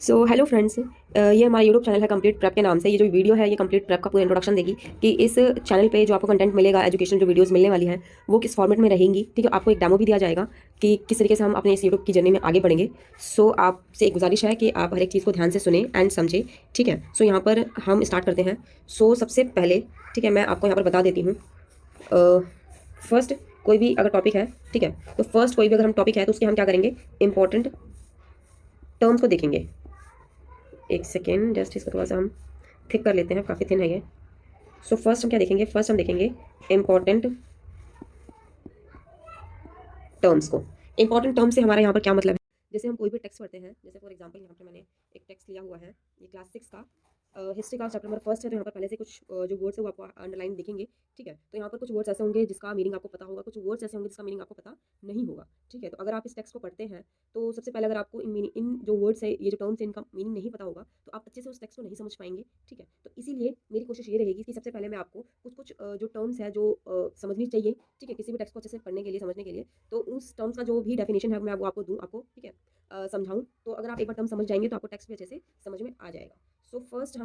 So hello friends, ये हमारा YouTube channel है कंप्लीट प्रेप के नाम से। ये जो वीडियो है ये कंप्लीट प्रेप का पूरा इंट्रोडक्शन देगी कि इस चैनल पे जो आपको कंटेंट मिलेगा, एजुकेशनल जो वीडियोस मिलने वाली हैं वो किस फॉर्मेट में रहेंगी। ठीक है, आपको एक डेमो भी दिया जाएगा कि किस तरीके से हम अपने इस यूट्यूब की जर्नी में आगे बढ़ेंगे। सो आपसे एक गुजारिश है कि आप हर एक चीज़ को ध्यान से सुने एंड समझें। ठीक है, सो यहाँ पर हम स्टार्ट करते हैं। सो सबसे पहले ठीक है, मैं आपको यहाँ पर बता देती हूँ। फर्स्ट कोई भी अगर टॉपिक है, ठीक है, तो फर्स्ट कोई भी अगर हम टॉपिक है तो उसके हम क्या करेंगे, इंपॉर्टेंट टर्म्स को देखेंगे। एक सेकेंड, जस्ट इसको थोड़ा सा हम थिक कर लेते हैं, काफ़ी थिन है ये। सो फर्स्ट हम क्या देखेंगे, फर्स्ट हम देखेंगे इंपॉर्टेंट टर्म्स को। इंपॉर्टेंट टर्म से हमारा यहाँ पर क्या मतलब है। जैसे हम कोई भी टेक्स्ट पढ़ते हैं, जैसे फॉर एग्जांपल यहाँ पे मैंने एक टेक्स्ट लिया हुआ है, ये क्लास 6 का हिस्ट्री का चैप्टर नंबर फर्स्ट है। तो यहाँ पर पहले से कुछ जो वर्ड्स है वो आपको अंडरलाइन दिखेंगे। ठीक है, तो यहाँ पर कुछ वर्ड्स ऐसे होंगे जिसका मीनिंग आपको पता होगा, कुछ वर्ड्स ऐसे होंगे जिसका मीनिंग आपको पता नहीं होगा। ठीक है, तो अगर आप इस टेक्स्ट को पढ़ते हैं तो सबसे पहले अगर आपको इन जो वर्ड्स है, ये जो टर्म्स है, इनका मीनिंग नहीं पता होगा तो आप अच्छे से उस टेक्स्ट को नहीं समझ पाएंगे। ठीक है, तो इसीलिए मेरी कोशिश ये रहेगी कि सबसे पहले मैं आपको कुछ कुछ जो टर्म्स है जो समझनी चाहिए, ठीक है, किसी भी टेक्स्ट को अच्छे से पढ़ने के लिए, समझने के लिए, तो उस टर्म्स का जो भी डेफिनेशन है मैं वो आपको दूँ, आपको ठीक है समझाऊँ। तो अगर आप एक बार टर्म समझ जाएंगे तो आपको टेक्स्ट भी अच्छे से समझ में आ जाएगा। सो फर्स्ट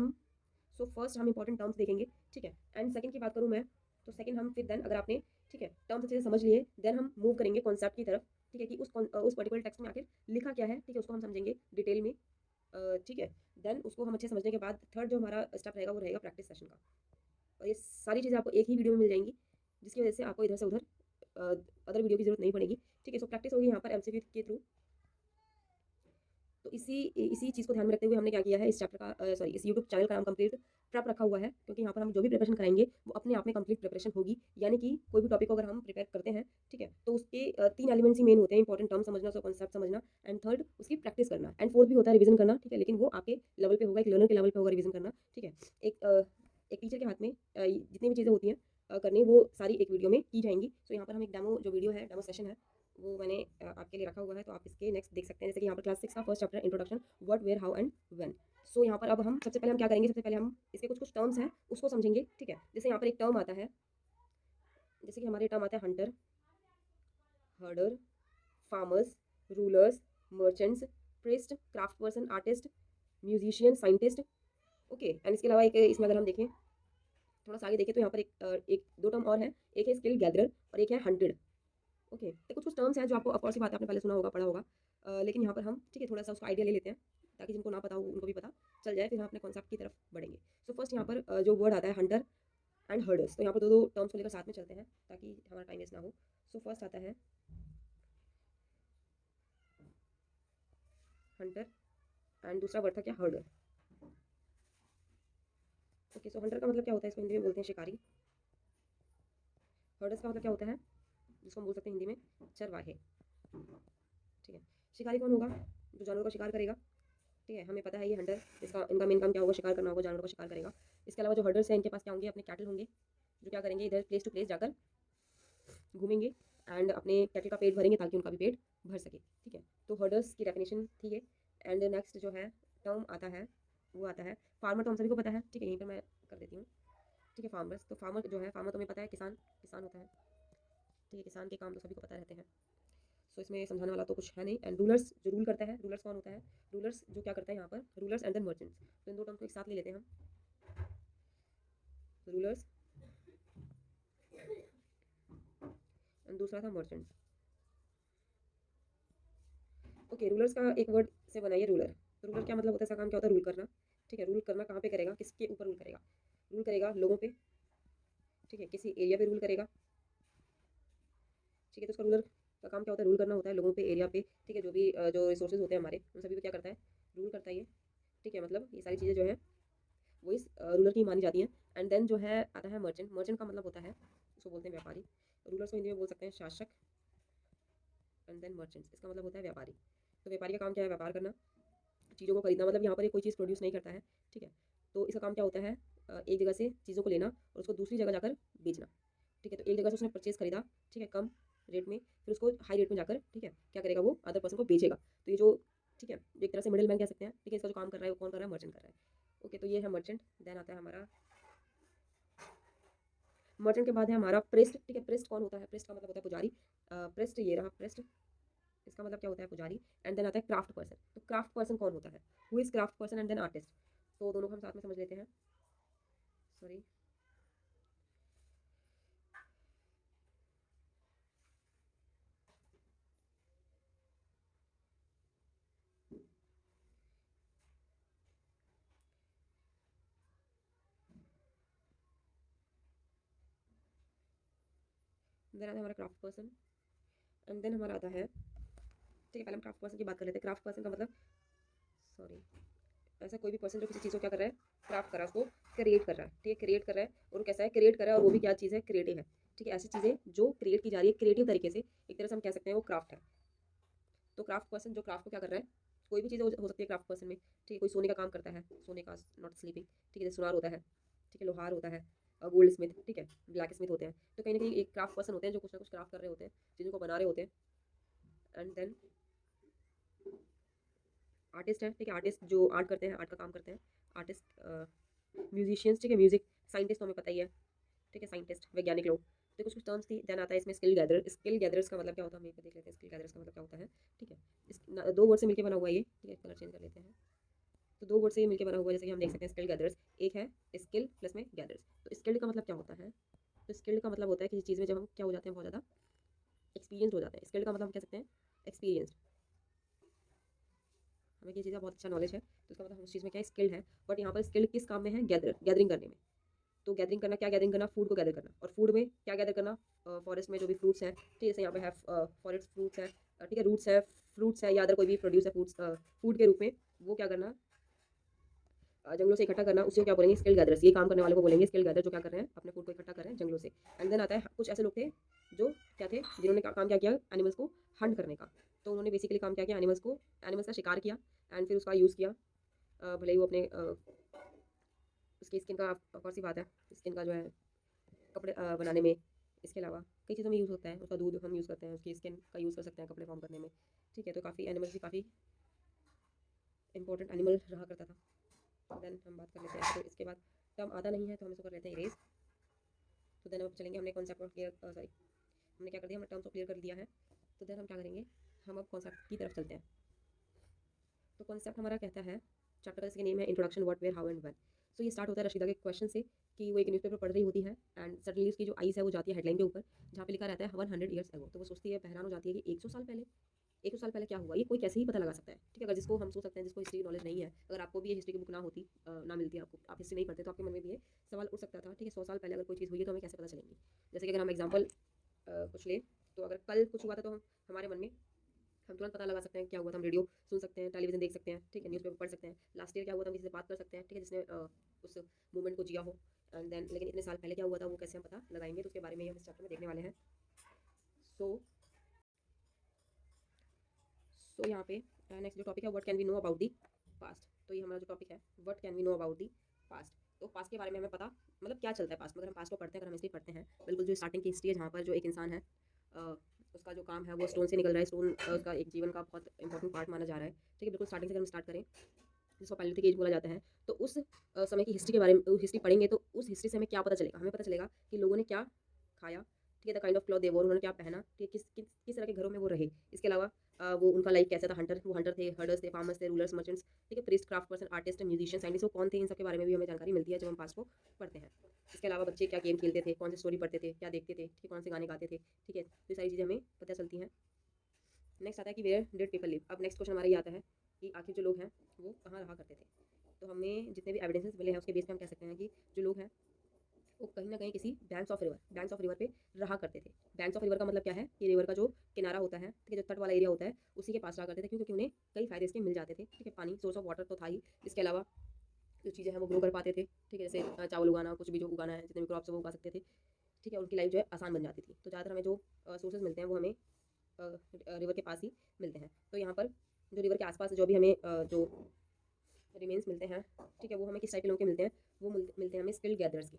हम इंपॉर्टेंट टर्म्स देखेंगे। ठीक है, एंड सेकंड की बात करूँ मैं, तो सेकंड हम फिर देन अगर आपने ठीक है टर्म्स अच्छे से समझ लिए, देन हम मूव करेंगे कॉन्सेप्ट की तरफ। ठीक है, कि उस पर्टिकुलर टेक्स्ट में आखिर लिखा क्या है, ठीक है, उसको हम समझेंगे डिटेल में। ठीक है, देन उसको हम अच्छे से समझने के बाद थर्ड जो हमारा स्टेप रहेगा वो रहेगा प्रैक्टिस सेशन का। और ये सारी चीज़ें आपको एक ही वीडियो में मिल जाएंगी, जिसकी वजह से आपको इधर से उधर अदर वीडियो की जरूरत नहीं पड़ेगी। ठीक है, सो प्रैक्टिस होगी यहाँ पर एमसीक्यू के थ्रू। तो इसी इसी चीज़ को ध्यान में रखते हुए हमने क्या किया है, इस चैप्टर का सॉरी इस यूट्यूब चैनल का नाम कंप्लीट प्रेप रखा हुआ है, क्योंकि यहाँ पर हम जो भी प्रिपरेशन कराएंगे वो अपने आप में कंप्लीट प्रिपरेशन होगी। यानी कि कोई भी टॉपिक को अगर हम प्रिपेयर करते हैं, ठीक है, तो उसके तीन एलिमेंट्स ही मेन होते हैं, इंपॉर्टेंट टर्म समझना, उसका कॉन्सेप्ट समझना, एंड थर्ड उसकी प्रैक्टिस करना, एंड फोर्थ भी होता है रिवीजन करना। ठीक है, लेकिन वो आपके लेवल पे होगा, एक लर्नर के लेवल पे होगा रिवीजन करना। ठीक है, एक टीचर के हाथ में जितनी भी चीज़ें होती हैं करनी, वो सारी एक वीडियो में की जाएंगी। तो यहाँ पर हम एक डेमो जो वीडियो है, डेमो सेशन है, वो मैंने आपके लिए रखा हुआ है, तो आप इसके नेक्स्ट देख सकते हैं। जैसे कि यहाँ पर क्लास 6 का first chapter introduction, what, where, how and when. So यहाँ पर अब हम सबसे पहले हम क्या करेंगे, सबसे पहले हम इसके कुछ कुछ टर्म्स हैं उसको समझेंगे। ठीक है, जैसे यहाँ पर एक टर्म आता है, जैसे कि हमारे टर्म आता है Hunter, हर्डर, farmers, rulers, merchants, priest, craft person, artist, musician, scientist. Okay, and इसके अलावा एक इसमें अगर हम देखें, थोड़ा सा आगे देखें, तो यहाँ पर एक दो टर्म और है, एक है स्किल गैदरर और एक है हंटेड। ओके, तो कुछ कुछ टर्म्स हैं जो आपको ऑफ कोर्स बात है आपने पहले सुना होगा, पढ़ा होगा, लेकिन यहाँ पर हम ठीक है थोड़ा सा उसका आइडिया ले लेते हैं, ताकि जिनको ना पता हो उनको भी पता चल जाए, फिर हम अपने कॉन्सेप्ट की तरफ बढ़ेंगे। सो फर्स्ट यहाँ पर जो वर्ड आता है हंटर एंड हर्डर्स, तो यहाँ पर दो दो टर्म्स को लेकर साथ में चलते हैं ताकि हमारा टाइम वेस्ट ना हो। सो फर्स्ट आता है हंटर एंड दूसरा वर्ड था क्या, हर्डर। ओके, सो हंटर का मतलब क्या होता है, इसको हिंदी में बोलते हैं शिकारी। हर्डर्स का मतलब क्या होता है, जिसको हम बोल सकते हैं हिंदी में चरवाहे। ठीक है, शिकारी कौन होगा, जो जानवर का शिकार करेगा। ठीक है, हमें पता है ये हंटर, इसका इनका मेन काम क्या होगा, शिकार करना होगा, जानवर का शिकार करेगा। इसके अलावा जो हर्डर्स हैं, इनके पास क्या होंगे, अपने कैटल होंगे, जो क्या करेंगे, इधर प्लेस टू प्लेस जाकर घूमेंगे एंड अपने कैटल का पेट भरेंगे ताकि उनका भी पेट भर सके। ठीक है, तो हर्डर्स की डेफिनेशन थी ये। एंड नेक्स्ट जो है टर्म आता है, वो आता है फार्मर। तो हम सभी को पता है, ठीक है, यहीं पर मैं कर देती हूँ। ठीक है, फार्मर्स, तो फार्मर जो है, फार्मर तो हमें पता है किसान, किसान होता है। ठीक है, किसान के काम तो सभी को पता रहते हैं। सो इसमें समझाने वाला तो कुछ है नहीं। एंड रूलर्स, जो रूल करता है, रूलर्स कौन होता है, रूलर्स जो क्या करता है यहाँ पर, रूलर्स एंड देन मर्चेंट्स। तो इन दो टर्म को एक साथ ले लेते हैं हम, रूलर्स एंड दूसरा था मर्चेंट्स। ओके, रूलर्स का एक वर्ड से बनाइए, रूलर। तो रूलर क्या मतलब होता है, इसका काम क्या होता है, रूल करना। ठीक है, रूल करना कहाँ पे करेगा, किसके ऊपर रूल करेगा, रूल करेगा लोगों पे। ठीक है, किसी एरिया पे रूल करेगा। ठीक है, तो उसका रूलर का काम क्या होता है, रूल करना होता है लोगों पे, एरिया पे। ठीक है, जो भी जो रिसोर्सेज होते हैं हमारे, उन सभी पे क्या करता है, रूल करता है ये। ठीक है, मतलब ये सारी चीज़ें जो है वो इस रूलर की मानी जाती हैं। एंड देन जो है आता है मर्चेंट। मर्चेंट का मतलब होता है, उसको बोलते हैं व्यापारी। रूलर्स को हिंदी में बोल सकते हैं शासक, एंड देन मर्चेंट्स, इसका मतलब होता है व्यापारी। तो व्यापारी का काम क्या है, व्यापार करना, चीज़ों को खरीदना। मतलब यहाँ पर ये कोई चीज़ प्रोड्यूस नहीं करता है। ठीक है, तो इसका काम क्या होता है, एक जगह से चीज़ों को लेना और उसको दूसरी जगह जाकर बेचना। ठीक है, तो एक जगह से उसने परचेज खरीदा, ठीक है, कम रेट में, फिर उसको हाई रेट में जाकर ठीक है क्या करेगा, वो अदर पर्सन को बेचेगा। तो ये जो ठीक है, जो एक तरह से मिडिल मैन कह सकते हैं। ठीक है, इसका जो काम कर रहा है वो कौन कर रहा है, मर्चेंट कर रहा है। ओके, तो ये है मर्चेंट। देन आता है हमारा मर्चेंट के बाद है हमारा प्रेस्ट। ठीक है, प्रेस्ट कौन होता है, प्रेस्ट का मतलब होता है पुजारी। प्रेस्ट ये रहा प्रेस्ट। इसका मतलब क्या होता है पुजारी। एंड देन आता है क्राफ्ट पर्सन। तो क्राफ्ट पर्सन कौन होता है, who is craft person and then artist. तो दोनों को हम साथ में समझ लेते हैं। सॉरी, देन आता है हमारा क्राफ्ट पर्सन एंड देन हमारा आता है, ठीक है, पहले हम क्राफ्ट पर्सन की बात कर लेते हैं। क्राफ्ट पर्सन का मतलब, सॉरी, ऐसा कोई भी पर्सन जो किसी चीज़ को क्या कर रहा है, क्राफ्ट कर रहा है, उसको क्रिएट कर रहा है, ठीक है, क्रिएट कर रहा है। और वो कैसा है, क्रिएट कर रहा है, और वो भी क्या चीज़ है, क्रिएटिव है, ठीक है। ऐसी चीज़ें जो क्रिएट की जा रही है क्रिएटिव तरीके से, एक तरह से हम कह सकते हैं वो क्राफ्ट है। तो क्राफ्ट पर्सन जो क्राफ्ट को क्या कर रहा है, कोई भी चीज़ हो सकती है क्राफ्ट पर्सन में, ठीक है। कोई सोने का काम करता है, सोने का, नॉट स्लीपिंग, ठीक है, जैसे सुनार होता है, ठीक है, लोहार होता है, गोल्ड स्मिथ, ठीक है, ब्लैक स्मिथ होते हैं। तो कहीं ना कहीं एक क्राफ्ट पर्सन होते हैं जो कुछ ना कुछ क्राफ्ट कर रहे होते हैं, चीज़ों को बना रहे होते हैं। एंड देन आर्टिस्ट है, ठीक है, आर्टिस्ट जो आर्ट करते हैं, आर्ट का काम करते हैं। आर्टिस्ट, म्यूजिशियंस, ठीक है, म्यूजिक, साइंटिस्ट तो हमें पता ही है, ठीक है, साइंटिस्ट, वैज्ञानिक लोग। तो कुछ कुछ टर्म्स थी। देन आता है इसमें स्किल गैदर। स्किल गैदर्स का मतलब क्या होता है, हम ये देख लेते हैं। स्किल गैदर्स का मतलब क्या होता है, ठीक है। दो वर्ड से मिलकर बना हुआ है ये, ठीक है, कलर चेंज कर लेते हैं। तो दो वर्ड से ये मिलकर बना हुआ है, जैसे कि हम देख सकते हैं स्किल गैदर्स, एक है स्किल प्लस में गैदर्स। तो स्किल्ड का मतलब क्या होता है, तो स्किल्ड का मतलब होता है किसी चीज़ में जब हम क्या हो जाते हैं, बहुत ज़्यादा एक्सपीरियंस हो जाते हैं। स्किल्ड का मतलब हम कह सकते हैं एक्सपीरियंस, हमें किसी चीज़ का बहुत अच्छा नॉलेज है, तो इसका मतलब हम उस चीज़ में क्या है, स्किल्ड है। बट यहाँ पर स्किल्ड किस काम में है, गैदरिंग करने में। तो गैदरिंग करना, क्या गैदरिंग करना, फूड को गैदर करना। और फूड में क्या गैदर करना, फॉरेस्ट में जो भी फ्रूट्स हैं, ठीक है, जैसे यहाँ पे है फॉरेस्ट फ्रूट्स है, ठीक है, रूट्स है, फ्रूट्स है, या अदर कोई भी प्रोड्यूस है फूड्स, फूड के रूप में, वो क्या करना, जंगलों से इकट्ठा करना, उसे क्या बोलेंगे, स्किल गैदर्स। ये काम करने वालों को बोलेंगे स्किल गैदर, जो क्या कर रहे हैं, अपने फूड को इकट्ठा कर रहे हैं जंगलों से। एंड देन आता है कुछ ऐसे लोग थे जो क्या थे, जिन्होंने काम क्या किया, एनिमल्स को हंट करने का। तो उन्होंने बेसिकली काम क्या किया, एनिमल्स का शिकार किया, एंड फिर उसका यूज़ किया, भले ही वो अपने उसकी स्किन का, कौन सी बात है, स्किन का जो है कपड़े बनाने में, इसके अलावा कई चीज़ों में यूज़ होता है। उसका दूध हम यूज़ करते हैं, उसकी स्किन का यूज़ कर सकते हैं कपड़े फॉर्म करने में, ठीक है। तो काफ़ी एनिमल्स भी काफ़ी इंपॉर्टेंट एनिमल रहा करता था। देन हम बात कर लेते हैं, तो इसके बाद टर्म आता नहीं है तो हम इसको कर लेते हैं इरेज। तो देन अब चलेंगे, हमने कॉन्सेप्ट क्लियर, सॉरी, हमने क्या कर दिया, हमने टर्म्स को क्लियर कर दिया है। तो देन हम क्या करेंगे, हम अब कॉन्सेप्ट की तरफ चलते हैं। तो कॉन्सेप्ट हमारा कहता है, चैप्टर का इसका नेम है introduction what where how and when. So ये स्टार्ट होता है रशीदा के क्वेश्चन से, कि वो एक न्यूज़पेपर पढ़ रही होती है, एंड सडनली उसकी जो आईज है वो जाती है हेडलाइन के ऊपर, जहाँ पे लिखा रहता है 100 ईयर्स एगो। तो वो सोचती है, हैरान हो जाती है कि 100 साल पहले, 100 साल पहले क्या हुआ, ये कोई कैसे ही पता लगा सकता है, ठीक है। अगर जिसको हम सोच सकते हैं, जिसको हिस्ट्री की नॉलेज नहीं है, अगर आपको भी ये हिस्ट्री की बुक ना होती, ना मिलती आपको, आप हिस्ट्री नहीं पढ़ते, तो आपके मन में भी ये सवाल उठ सकता था, ठीक है, 100 साल पहले अगर कोई चीज़ हुई है तो हमें कैसे पता चलेंगी। जैसे कि अगर हम एग्जाम्पल कुछ लें, तो अगर कल कुछ हुआ था, तो हम हमारे मन में हम तुरंत पता लगा सकते हैं क्या हुआ था। हम रेडियो सुन सकते हैं, टेलीविजन देख सकते हैं, ठीक है, न्यूज़पेपर पढ़ सकते हैं, लास्ट ईयर क्या हुआ था, हम किसी से बात कर सकते हैं, ठीक है, जिसने उस मूवमेंट को जिया हो। एंड देन लेकिन इतने साल पहले क्या हुआ था, वो कैसे हम पता लगाएंगे, तो उसके बारे में हम इस चैप्टर में देखने वाले हैं। सो यहाँ पे नेक्स्ट जो टॉपिक है, what can we know about the past. तो ये हमारा जो टॉपिक है, what can we know about the past. तो पास्ट के बारे में हमें पता, मतलब क्या चलता है पास्ट में। अगर हम पास्ट को पढ़ते हैं, अगर हम हिस्ट्री पढ़ते हैं, बिल्कुल जो स्टार्टिंग की हिस्ट्री है, जहाँ पर जो एक इंसान है, उसका जो काम है वो स्टोन से निकल रहा है, स्टोन उसका एक जीवन का बहुत इंपॉर्टेंट पार्ट माना जा रहा है, ठीक है। बिल्कुल स्टार्टिंग से अगर हम स्टार्ट करें, जिसको पैलेलिथिक एज बोला जाता है, तो उस समय की हिस्ट्री के बारे में हिस्ट्री पढ़ेंगे, तो उस हिस्ट्री से हमें क्या पता चलेगा, हमें पता चलेगा कि लोगों ने क्या खाया, ठीक है, द काइंड ऑफ क्लॉथ दे वोर, उन्होंने क्या पहना, ठीक है, किस तरह के घरों में वो रहे। इसके अलावा वो उनका लाइफ कैसा था, वो हंटर थे, हर्डर्स थे, फार्मर्स थे, रूलर्स, मर्चेंट्स, ठीक है, priest, craft person, artist, musician, scientist, वो कौन थे, इन सब के बारे में भी हमें जानकारी मिलती है जब हम पास्ट को पढ़ते हैं। इसके अलावा बच्चे क्या गेम खेलते थे, कौन सी स्टोरी पढ़ते थे, क्या देखते थे, ठीक है, कौन से गाने गाते थे, ठीक है, तो ये सारी चीज़ें हमें पता चलती हैं। नेक्स्ट आता है कि वेयर डिड पीपल लिव। अब नेक्स्ट क्वेश्चन हमारा ये आता है कि आखिर जो लोग हैं वो कहाँ रहा करते थे। तो हमें जितने भी एविडेंसेस मिले हैं उसके बेस पे हम कह सकते हैं कि जो लोग हैं वो कहीं ना कहीं किसी बैंक्स ऑफ रिवर पे रहा करते थे। बैंक्स ऑफ रिवर का मतलब क्या है, कि रिवर का जो किनारा होता है, ठीक है, जो तट वाला एरिया होता है, उसी के पास रहा करते थे, क्योंकि उन्हें कई फायदे इसके मिल जाते थे, ठीक है। पानी, सोर्स ऑफ वाटर तो था ही, इसके अलावा जो चीज़ें हैं वो ग्रो कर पाते थे, ठीक है, जैसे चावल उगाना, कुछ भी जो उगाना है, जितने भी क्रॉप्स वो उगा सकते थे, ठीक है, उनकी लाइफ जो है आसान बन जाती थी। तो ज़्यादातर हमें जो सोर्सेज मिलते हैं वो हमें रिवर के पास ही मिलते हैं। तो यहाँ पर जो रिवर के आसपास जो भी हमें जो रिमेन्स मिलते हैं, ठीक है, वो हमें किस टाइप के लोगों के मिलते हैं, वो मिलते हैं हमें स्किल्ड गैदर्स के।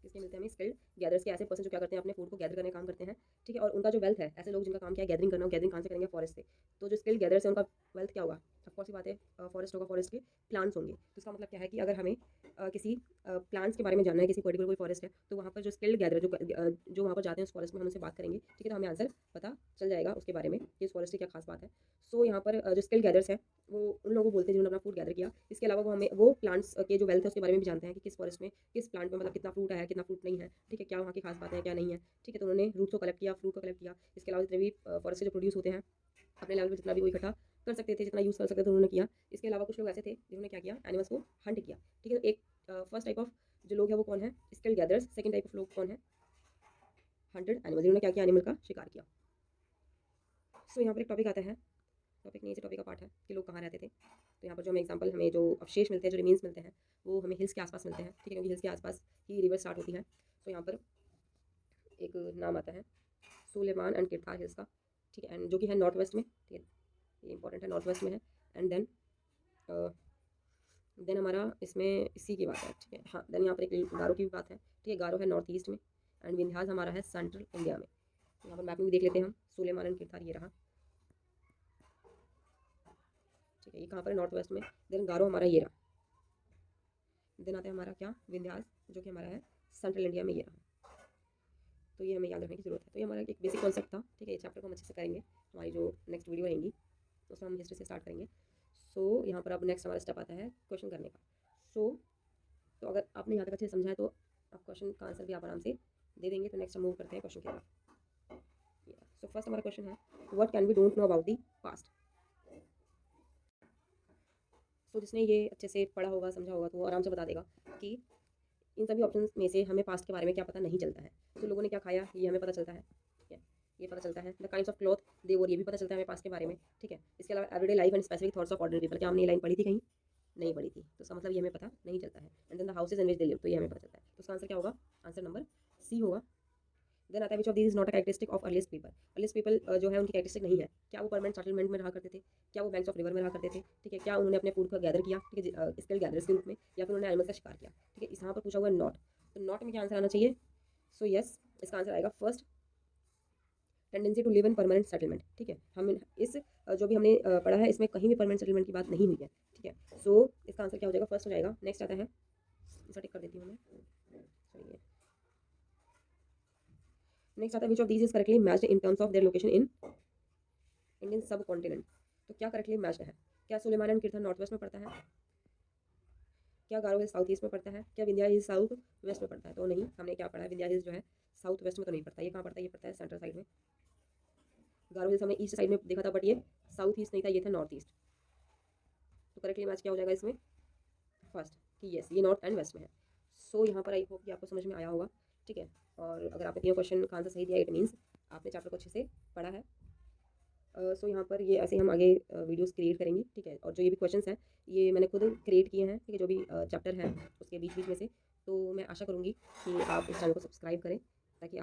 किसके मिलते हैं हमें, स्किल्ड गैदर्स के। ऐसे पर्सन जो क्या करते हैं, अपने फूड को गैदर करने का काम करते हैं, ठीक है, और उनका जो वेल्थ है, ऐसे लोग जिनका काम क्या है गैदरिंग करना, गैदरिंग कहाँ से करेंगे, फॉरेस्ट से। तो जो स्किल्ड गैदर्स है उनका वेल्थ क्या होगा, ऑफकोर्स ही बात है, फॉरेस्ट होगा, फॉरेस्ट के प्लांट्स होंगे। तो इसका मतलब क्या है कि अगर हमें किसी प्लांट्स के बारे में जानना है, किसी पर्टिकुलर कोई फॉरेस्ट है, तो वहाँ पर जो स्किल्ड गैदर जो वहाँ पर जाते हैं उस फॉरेस्ट में, हम उनसे बात करेंगे, ठीक है, तो हमें आंसर पता चल जाएगा उसके बारे में कि इस फॉरेस्ट की क्या खास बात है। सो यहाँ पर जो स्किल्ड गैदर्स हैं वो उन लोगों को बोलते हैं जिन्होंने अपना फूड गैदर किया। इसके अलावा वो प्लांट्स के जो वेल्थ है उसके बारे में भी जानते हैं कि किस फॉरेस्ट में, किस प्लांट में मतलब कितना फ्रूट आया है, कितना फ्रूट नहीं है, ठीक है, क्या वहाँ की खास बातें हैं, क्या नहीं है, ठीक है। तो उन्होंने रूट्स को कलेक्ट किया, फ्रूट को कलेक्ट किया। इसके अलावा जितने भी फॉरेस्ट से जो प्रोड्यूस होते हैं, अपने लेवल पे जितना भी वो इकट्ठा कर सकते थे, जितना यूज़ कर सकते थे उन्होंने किया। इसके अलावा कुछ लोग ऐसे थे जिन्होंने क्या किया, एनिमल्स को हंट किया, ठीक है। तो एक फर्स्ट टाइप ऑफ जो लोग हैं वो कौन है, skilled gathers. Second type of लोग कौन है, हंटेड एनिमल, जिन्होंने क्या किया, एनिमल का शिकार किया। सो यहाँ पर एक टॉपिक आता है, टॉपिक नहीं, टॉपिक का पार्ट है कि लोग कहाँ रहते थे। तो यहाँ पर जो हमें एग्जांपल, हमें जो अवशेष मिलते हैं, जो रिमेन्स मिलते हैं, वो हमें हिल्स के आसपास मिलते हैं, ठीक है, क्योंकि हिल्स के आसपास ही रिवर स्टार्ट होती है। तो यहाँ पर एक नाम आता है सुलेमान एंड किरथार हिल्स का, ठीक है, एंड जो कि है नॉर्थ वेस्ट में, ठीक है, ये इंपॉर्टेंट है, नॉर्थ वेस्ट में है। एंड देन हमारा इसमें इसी की बात है, ठीक है, हाँ। देन यहाँ पर एक गारो की भी बात है, ठीक है, गारो है नॉर्थ ईस्ट में, एंड विंध्यास हमारा है सेंट्रल इंडिया में। यहाँ पर मैप में भी देख लेते हैं हम, सुलेमान एंड किरथार ये रहा, ठीक है, ये कहाँ पर है, नॉर्थ वेस्ट में। देन गारो हमारा ये रहा। देन आता है हमारा क्या, विंध्यास, जो कि हमारा है सेंट्रल इंडिया में, ये रहा। तो ये हमें याद रखने की जरूरत है। तो ये हमारा एक बेसिक कॉन्सेप्ट था, ठीक है। ये चैप्टर को हम अच्छे से करेंगे, हमारी जो नेक्स्ट वीडियो रहेंगी उसमें हम हिस्ट्री से स्टार्ट करेंगे। सो यहाँ पर अब नेक्स्ट हमारा स्टेप आता है क्वेश्चन करने का। तो अगर आपने यहाँ तक अच्छे से समझा है तो आप क्वेश्चन का आंसर भी आप आराम से दे देंगे। तो नेक्स्ट हम मूव करते हैं क्वेश्चन की तरफ। सो फर्स्ट हमारा क्वेश्चन है, what can we don't know about the past. So जिसने ये अच्छे से पढ़ा होगा, समझा होगा, तो वो आराम से बता देगा कि इन सभी ऑप्शन में से हमें पास्ट के बारे में क्या पता नहीं चलता है। तो लोगों ने क्या खाया ये हमें पता चलता है, ठीक है, ये पता चलता है। द काइंड्स ऑफ क्लॉथ दे वोर, ये भी पता चलता है हमें पास्ट के बारे में, ठीक है। इसके अलावा everyday life and specific thoughts of ordinary people, क्या हमने ये लाइन पढ़ी थी कहीं, नहीं पढ़ी थी, तो इसका मतलब ये हमें पता नहीं चलता है। And then the houses in which they live, तो ये हमें पता चलता है। तो इसका आंसर क्या होगा, आंसर नंबर सी होगा। देन आता है which of this is not a characteristic of earliest people. Earliest people जो है उनकी कैरेक्टरिस्टिक नहीं है। क्या वो परमानेंट सेटलमेंट में रहा करते थे, क्या वो बैंक्स ऑफ रिवर में रहा करते थे, ठीक है, क्या उन्होंने अपने फूड को गैदर किया, ठीक है, स्किल गैदर्स के रूप में, या फिर उन्होंने एनिमल्स का शिकार किया, ठीक है। इस यहाँ पर पूछा हुआ है नॉट, तो नॉट में क्या आंसर आना चाहिए। सो यस, इसका आंसर आएगा first, tendency to live in permanent settlement, ठीक है। हम इस जो भी हमने पढ़ा है इसमें कहीं भी परमानेंट सेटलमेंट की बात नहीं हुई है, ठीक है। सो इसका आंसर क्या हो जाएगा, फर्स्ट हो जाएगा। नेक्स्ट आता है, इसका टिक कर देती हूँ मैं, चलिए। नेक्स्ट आता है which of these is correctly matched in terms of their location in Indian subcontinent. तो क्या करेक्टली मैच्ड है, क्या Sulaiman and Kirthar north west में पड़ता है, क्या गारो हिल्स साउथ ईस्ट में पड़ता है, क्या विंध्या हिल्स साउथ वेस्ट में पड़ता है। तो नहीं, हमने क्या पढ़ा है, विंध्या हिल्स जो है साउथ वेस्ट में तो नहीं पड़ता, ये कहाँ पड़ता है, ये पड़ता है सेंट्रल साइड में। गारो हिल्स हमने ईस्ट साइड में देखा था, बट ये साउथ ईस्ट नहीं था, ये था नॉर्थ ईस्ट। तो करेक्टली मैच क्या हो जाएगा इसमें, फर्स्ट, कि यस ये नॉर्थ एंड वेस्ट में है। सो यहाँ पर आई होप कि आपको समझ में आया होगा, ठीक है। और अगर आपने तीनों क्वेश्चन का आंसर सही दिया, इट मीन्स आपने चैप्टर को अच्छे से पढ़ा है। सो यहाँ पर ये ऐसे हम आगे वीडियोस क्रिएट करेंगे, ठीक है। और जो ये भी क्वेश्चंस हैं ये मैंने खुद क्रिएट किए हैं, ठीक है, जो भी चैप्टर है उसके बीच बीच में से। तो मैं आशा करूँगी कि आप इस चैनल को सब्सक्राइब करें ताकि आप